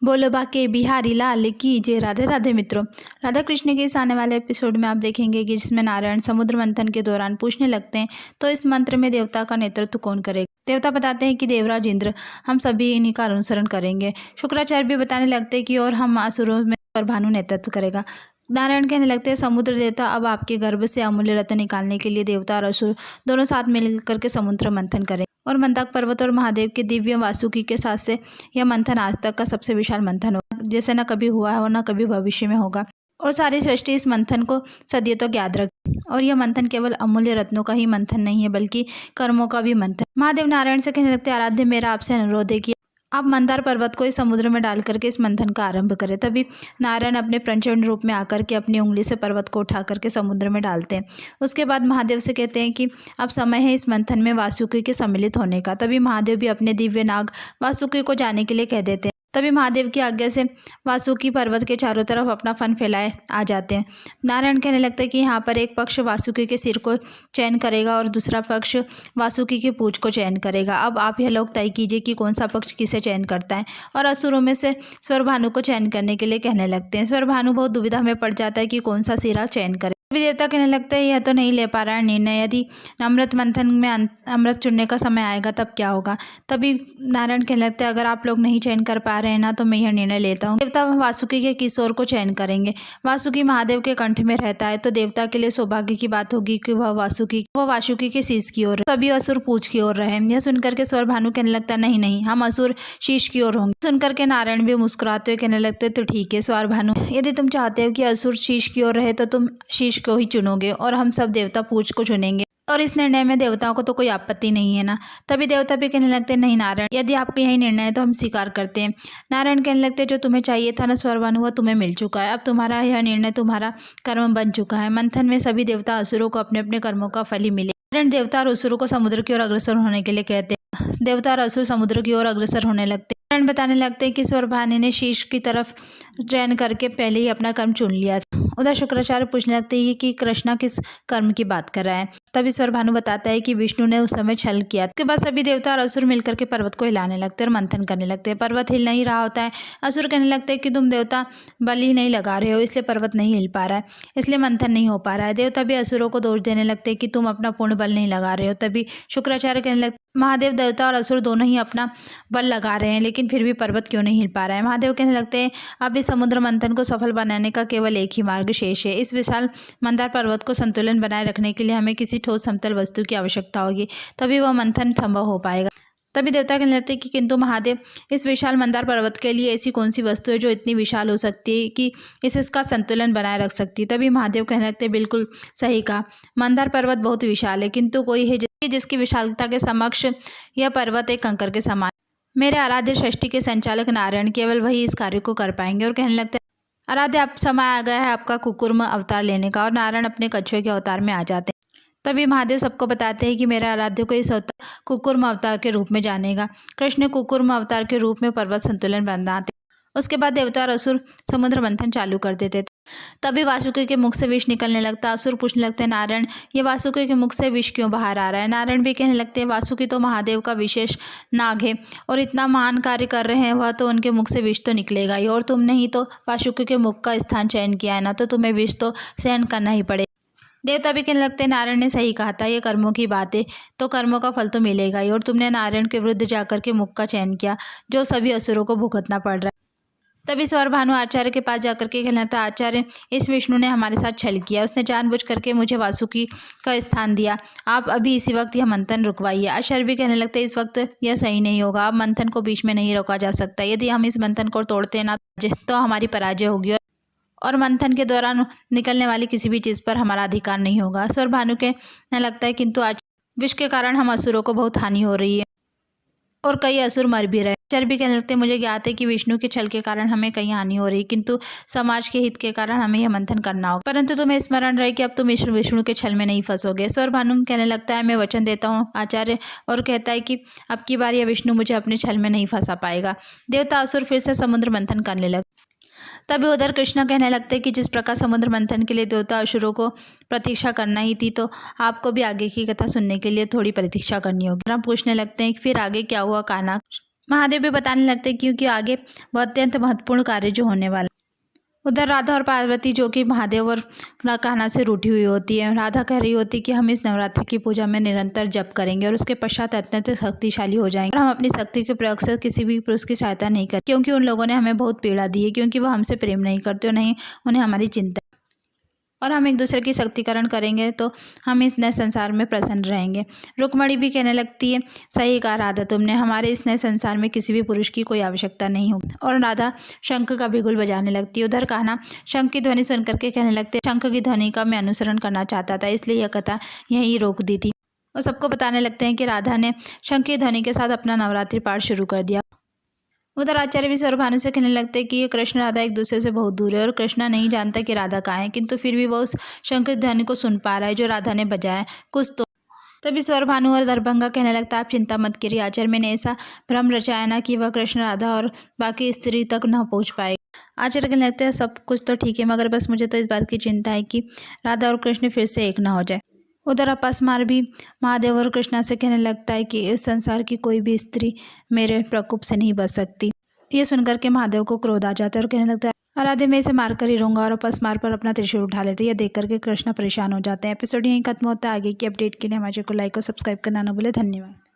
बोलो बाके बिहारी लाल की जय। राधे राधे मित्रों, राधा कृष्ण के इस आने वाले एपिसोड में आप देखेंगे कि जिसमें नारायण समुद्र मंथन के दौरान पूछने लगते हैं तो इस मंत्र में देवता का नेतृत्व कौन करेगा। देवता बताते हैं कि देवराज इंद्र, हम सभी इन्हीं का अनुसरण करेंगे। शुक्राचार्य भी बताने लगते हैं कि और हम असुरों में और भानु नेतृत्व करेगा। नारायण कहने लगते हैं समुद्र देवता, अब आपके गर्भ से अमूल्य रत्न निकालने के लिए देवता और असुर दोनों साथ मिलकर के समुद्र मंथन करें। और मंदाक पर्वत और महादेव के दिव्य वासुकी के साथ से यह मंथन आज तक का सबसे विशाल मंथन होगा, जैसे न कभी हुआ है और न कभी भविष्य में होगा। और सारी सृष्टि इस मंथन को सदियों तक याद रखे। और यह मंथन केवल अमूल्य रत्नों का ही मंथन नहीं है, बल्कि कर्मों का भी मंथन। महादेव नारायण से कहने लगते आराध्य, मेरा आपसे अनुरोध है कि आप मंदार पर्वत को इस समुद्र में डाल करके इस मंथन का आरंभ करें। तभी नारायण अपने प्रचंड रूप में आकर के अपनी उंगली से पर्वत को उठा करके समुद्र में डालते हैं। उसके बाद महादेव से कहते हैं कि अब समय है इस मंथन में वासुकी के सम्मिलित होने का। तभी महादेव भी अपने दिव्य नाग वासुकी को जाने के लिए कह देते हैं। तभी महादेव की आज्ञा से वासुकी पर्वत के चारों तरफ अपना फन फैलाए आ जाते हैं। नारायण कहने लगते हैं कि यहाँ पर एक पक्ष वासुकी के सिर को चयन करेगा और दूसरा पक्ष वासुकी की पूंछ को चयन करेगा। अब आप यह लोग तय कीजिए कि कौन सा पक्ष किसे चयन करता है। और असुरों में से स्वरभानु को चयन करने के लिए कहने लगते हैं। स्वरभानु बहुत दुविधा में पड़ जाता है कि कौन सा सिरा चयन करे। तभी देवता कहने लगता है यह तो नहीं ले पा रहा है निर्णय, यदि अमृत मंथन में अमृत चुनने का समय आएगा तब क्या होगा। तभी नारायण कहने लगते हैं अगर आप लोग नहीं चयन कर पा रहे हैं ना, तो मैं यह निर्णय लेता हूँ। देवता वासुकी के किशोर को चयन करेंगे। वासुकी महादेव के कंठ में रहता है, तो देवता के लिए सौभाग्य की बात होगी कि वह वासुकी के शीश की ओर, सभी असुर पूछ की ओर रहे। यह सुनकर के स्वरभानु कहने लगता है नहीं नहीं, हम असुर शीश की ओर होंगे। सुनकर के नारायण भी मुस्कुराते हुए कहने लगते तो ठीक है स्वरभानु, यदि तुम चाहते हो कि असुर शीश की ओर रहे तो तुम शीश को ही चुनोगे और हम सब देवता पूछ को चुनेंगे। और इस निर्णय में देवताओं को तो कोई आपत्ति नहीं है ना। तभी देवता भी कहने लगते नहीं नारायण, यदि आपका यही निर्णय है तो हम स्वीकार करते हैं। नारायण कहने लगते जो तुम्हें चाहिए था ना स्वरभानु, वह तुम्हें मिल चुका है। अब तुम्हारा यह निर्णय तुम्हारा कर्म बन चुका है। मंथन में सभी देवता असुरों को अपने अपने कर्मों का फल ही मिले। नारायण देवता और असुरों को समुद्र की ओर अग्रसर होने के लिए कहते हैं। देवता और असुर समुद्र की ओर अग्रसर होने लगते हैं। नारायण बताने लगते हैं कि स्वरभानु ने शीश की तरफ चयन करके पहले ही अपना कर्म चुन लिया था। उधर शुक्राचार्य पूछने लगते हैं कि कृष्णा किस कर्म की बात कर रहा है। तभी स्वरभानु बताता है कि विष्णु ने उस समय छल किया। उसके बाद सभी देवता और असुर मिलकर के पर्वत को हिलाने लगते हैं और मंथन करने लगते हैं। पर्वत हिल नहीं रहा होता है। असुर कहने लगते हैं कि तुम देवता बल ही नहीं लगा रहे हो, इसलिए पर्वत नहीं हिल पा रहा है, इसलिए मंथन नहीं हो पा रहा है। देवता भी असुरों को दोष देने लगते हैं कि तुम अपना पूर्ण बल नहीं लगा रहे हो। तभी शुक्राचार्य कहने लगते महादेव देवता और असुर दोनों ही अपना बल लगा रहे हैं, लेकिन फिर भी पर्वत क्यों नहीं हिल पा रहा है। महादेव कहने लगते हैं अब इस समुद्र मंथन को सफल बनाने का केवल एक ही मार्ग शेष है। इस विशाल मंदार पर्वत को संतुलन बनाए रखने के लिए हमें किसी ठोस समतल वस्तु की आवश्यकता होगी, तभी वह मंथन संभव हो पाएगा। तभी देवता कहने लगते हैं कि किंतु महादेव, इस विशाल मंदार पर्वत के लिए ऐसी कौन सी वस्तु है जो इतनी विशाल हो सकती है कि इसका संतुलन बनाए रख सकती है। तभी महादेव कहने लगते हैं बिल्कुल सही कहा, मंदार पर्वत बहुत विशाल है, किंतु कोई है जिसकी विशालता के समक्ष यह पर्वत एक कंकर के समान। मेरे आराध्य सृष्टि के संचालक नारायण, केवल वही इस कार्य को कर पाएंगे। और कहने लगते हैं आराध्य, अब समय आ गया है आपका कुकुर्म अवतार लेने का। और नारायण अपने कछुए के अवतार में आ जाते हैं। तभी महादेव सबको बताते हैं कि मेरे आराध्य को इस अवतार कुकुर्म अवतार के रूप में जानेगा। कृष्ण कुकुर्म अवतार के रूप में पर्वत संतुलन बनाते। उसके बाद देवता और असुर समुद्र मंथन चालू कर देते थे। तभी वासुकी के मुख से विष निकलने लगता। असुर पूछने लगते हैं नारायण, ये वासुकी के मुख से विष क्यों बाहर आ रहा है। नारायण भी कहने लगते हैं वासुकी तो महादेव का विशेष नाग है और इतना महान कार्य कर रहे हैं वह, तो उनके मुख से विष तो निकलेगा ही। और तुमने ही तो वासुकी के मुख का स्थान चयन किया है ना, तो तुम्हें विष तो सहन करना ही पड़ेगा। देवता भी कहने लगते हैं नारायण ने सही कहा था, ये कर्मों की बात है तो कर्मों का फल तो मिलेगा ही। और तुमने नारायण के विरुद्ध जाकर के मुख का चयन किया, जो सभी असुरों को भुगतना पड़ रहा है। तभी स्वरभानु आचार्य के पास जाकर के कहना था आचार्य, इस विष्णु ने हमारे साथ छल किया, उसने जानबूझ करके मुझे वासुकी का स्थान दिया। आप अभी इसी वक्त यह मंथन रुकवाइए। आचार्य भी कहने लगते इस वक्त यह सही नहीं होगा, अब मंथन को बीच में नहीं रोका जा सकता। यदि हम इस मंथन को तोड़ते ना तो हमारी पराजय होगी और मंथन के दौरान निकलने वाली किसी भी चीज़ पर हमारा अधिकार नहीं होगा। स्वरभानु के लगता है किंतु आज विष के कारण हम असुरों को बहुत हानि हो रही है और कई असुर मर भी रहे। आचार्य भी कहने लगते मुझे ज्ञात है कि विष्णु के छल के कारण हमें कई हानि हो रही, किंतु समाज के हित के कारण हमें यह मंथन करना होगा। परंतु तुम्हें स्मरण रहे कि अब तुम विष्णु के छल में नहीं फंसोगे। स्वरभानु कहने लगता है मैं वचन देता हूँ आचार्य, और कहता है कि अब की बार यह विष्णु मुझे अपने छल में नहीं फंसा पाएगा। देवता असुर फिर से समुद्र मंथन करने लगे। तभी उधर कृष्णा कहने लगते कि जिस प्रकार समुद्र मंथन के लिए देवता असुरों को प्रतीक्षा करना ही थी, तो आपको भी आगे की कथा सुनने के लिए थोड़ी प्रतीक्षा करनी होगी। हम पूछने लगते हैं कि फिर आगे क्या हुआ कान्हा। महादेव भी बताने लगते हैं क्योंकि आगे बहुत अत्यंत महत्वपूर्ण कार्य जो होने वाला। उधर राधा और पार्वती जो कि महादेव और कान्हा से रूठी हुई होती है। राधा कह रही होती है कि हम इस नवरात्रि की पूजा में निरंतर जप करेंगे और उसके पश्चात अत्यंत शक्तिशाली हो जाएंगे और हम अपनी शक्ति के प्रयोग से किसी भी पुरुष की सहायता नहीं करें, क्योंकि उन लोगों ने हमें बहुत पीड़ा दी है, क्योंकि वो हमसे प्रेम नहीं करते और नहीं उन्हें हमारी चिंता, और हम एक दूसरे की शक्तिकरण करेंगे तो हम इस नए संसार में प्रसन्न रहेंगे। रुक्मणी भी कहने लगती है, सही कहा राधा तुमने, हमारे इस नए संसार में किसी भी पुरुष की कोई आवश्यकता नहीं हो। और राधा शंख का बिगुल बजाने लगती है। उधर कान्हा शंख की ध्वनि सुन करके कहने लगते, शंख की ध्वनि का मैं अनुसरण करना चाहता था, इसलिए यह कथा यहीं रोक दी थी। और सबको बताने लगते हैं कि राधा ने शंख की ध्वनि के साथ अपना नवरात्रि पाठ शुरू कर दिया। उधर आचार्य भी सौरभानु से कहने लगते हैं कि ये कृष्ण राधा एक दूसरे से बहुत दूर है और कृष्णा नहीं जानता कि राधा कहाँ है, किंतु फिर भी वो उस शंख ध्वनि को सुन पा रहा है जो राधा ने बजाया कुछ तो। तभी सौरभानु और दरभंगा कहने लगता है, आप चिंता मत करिए आचार्य, मैंने ऐसा भ्रम रचाया ना कि वह कृष्ण राधा और बाकी स्त्री तक न पहुँच पाएगा। आचार्य कहने लगते हैं, सब कुछ तो ठीक है, मगर बस मुझे तो इस बात की चिंता है कि राधा और कृष्ण फिर से एक ना हो जाए। उधर अपस्मार भी महादेव और कृष्णा से कहने लगता है कि इस संसार की कोई भी स्त्री मेरे प्रकोप से नहीं बच सकती। ये सुनकर के महादेव को क्रोध आ जाता है और कहने लगता है, आराध्य मैं इसे मार कर ही रहूंगा, और अपस्मार पर अपना त्रिशूल उठा लेते हैं। यह देख करके कृष्णा परेशान हो जाते हैं। एपिसोड यहीं खत्म होता है। आगे की अपडेट के लिए हमारे को लाइक और सब्सक्राइब करना न भूले। धन्यवाद।